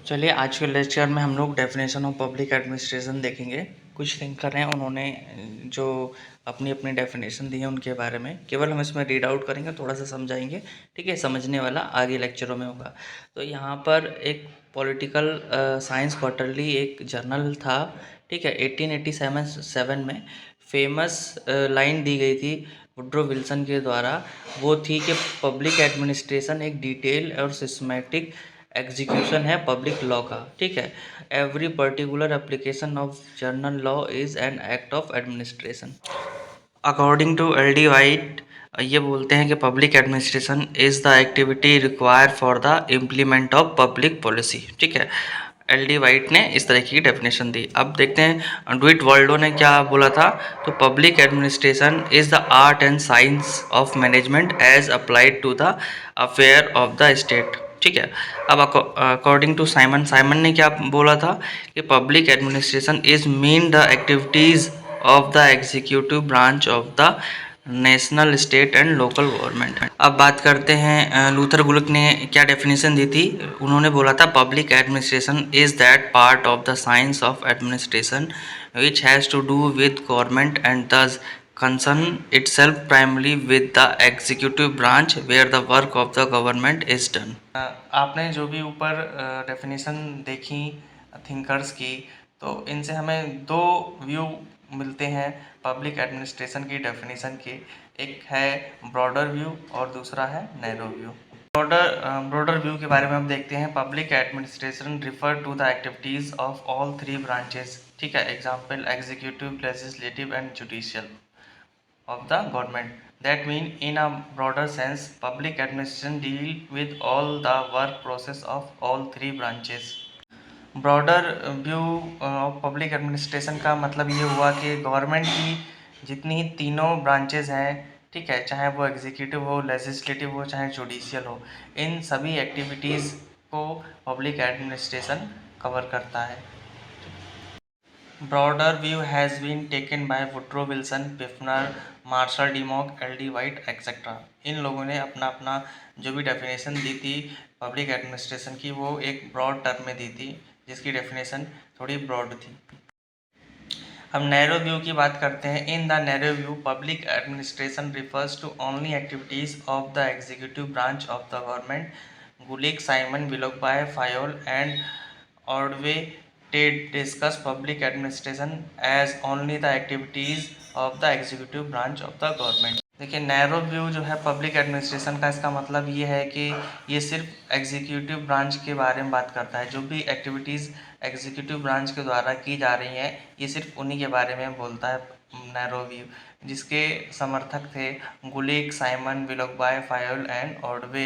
चलिए आज के लेक्चर में हम लोग डेफिनेशन ऑफ पब्लिक एडमिनिस्ट्रेशन देखेंगे। कुछ थिंकर हैं, उन्होंने जो अपनी अपनी डेफिनेशन दी है उनके बारे में केवल हम इसमें रीड आउट करेंगे, थोड़ा सा समझाएंगे। ठीक है, समझने वाला आगे लेक्चरों में होगा। तो यहाँ पर एक पॉलिटिकल साइंस क्वार्टरली एक जर्नल था। ठीक है, 1887 में फेमस लाइन दी गई थी वुड्रो विल्सन के द्वारा। वो थी कि पब्लिक एडमिनिस्ट्रेशन एक डिटेल और सिस्टमैटिक एग्जीक्यूशन है पब्लिक लॉ का। ठीक है, every particular application of general law is an act of administration. According to L D White, ये बोलते हैं कि public administration is the activity required for the implement of public policy. ठीक है, एल डी वाइट ने इस तरह की डेफिनेशन दी। अब देखते हैं डुइट वर्ल्डो ने क्या बोला था। तो public administration is the art and science of management as applied to the affair of the state. ठीक है, अब अकॉर्डिंग टू साइमन ने क्या बोला था कि public administration is mean the activities of the executive branch of the national, state and local government. अब बात करते हैं लूथर गुलिक ने क्या डेफिनेशन दी थी। उन्होंने बोला था public administration is that part of the science of administration which has to do with government and thus concern itself primarily with the executive branch where the work of the government is done। आपने जो भी ऊपर definition देखी thinkers की, तो इनसे हमें दो व्यू मिलते हैं पब्लिक एडमिनिस्ट्रेशन की डेफिनेशन के। एक है ब्रॉडर व्यू और दूसरा है नैरो व्यू। ब्रॉडर व्यू के बारे में हम देखते हैं। Public administration refer to the activities of all three branches. ठीक है, example executive, legislative and judicial of the government. That mean in a broader sense, public administration deal with all the work process of all three branches। Broader view of public administration का मतलब ये हुआ कि government की जितनी तीनों branches हैं, ठीक है, चाहे वो एग्जीक्यूटिव हो, लेजिस्लेटिव हो, चाहे जुडिशियल हो, इन सभी एक्टिविटीज़ को पब्लिक एडमिनिस्ट्रेशन कवर करता है। Broader view has been taken by Woodrow Wilson, Pfiffner, Marshall Dimock, L D White etcetera. इन लोगों ने अपना अपना जो भी डेफिनेशन दी थी पब्लिक एडमिनिस्ट्रेशन की, वो एक ब्रॉड टर्म में दी थी, जिसकी डेफिनेशन थोड़ी ब्रॉड थी। हम नैरो व्यू की बात करते हैं। In the narrow view, public administration refers to only activities of the executive branch of the government. Gulick, Simon, Willoughby, Fayol and Ordway discuss public administration as only the activities of the executive branch of the government। देखिए, narrow view जो है public administration का, इसका मतलब ये है कि ये सिर्फ एग्जीक्यूटिव ब्रांच के बारे में बात करता है। जो भी एक्टिविटीज़ एग्जीक्यूटिव ब्रांच के द्वारा की जा रही हैं, ये सिर्फ उन्हीं के बारे में बोलता है नैरो व्यू। जिसके समर्थक थे Gulick, Simon, Willoughby, Fayol and Ordway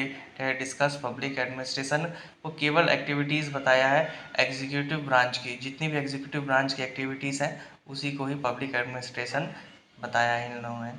discuss public administration. वो केवल एक्टिविटीज़ बताया है एग्जीक्यूटिव ब्रांच की, जितनी भी एग्जीक्यूटिव ब्रांच की एक्टिविटीज़ हैं उसी को ही पब्लिक एडमिनिस्ट्रेशन बताया है इन लोगों ने।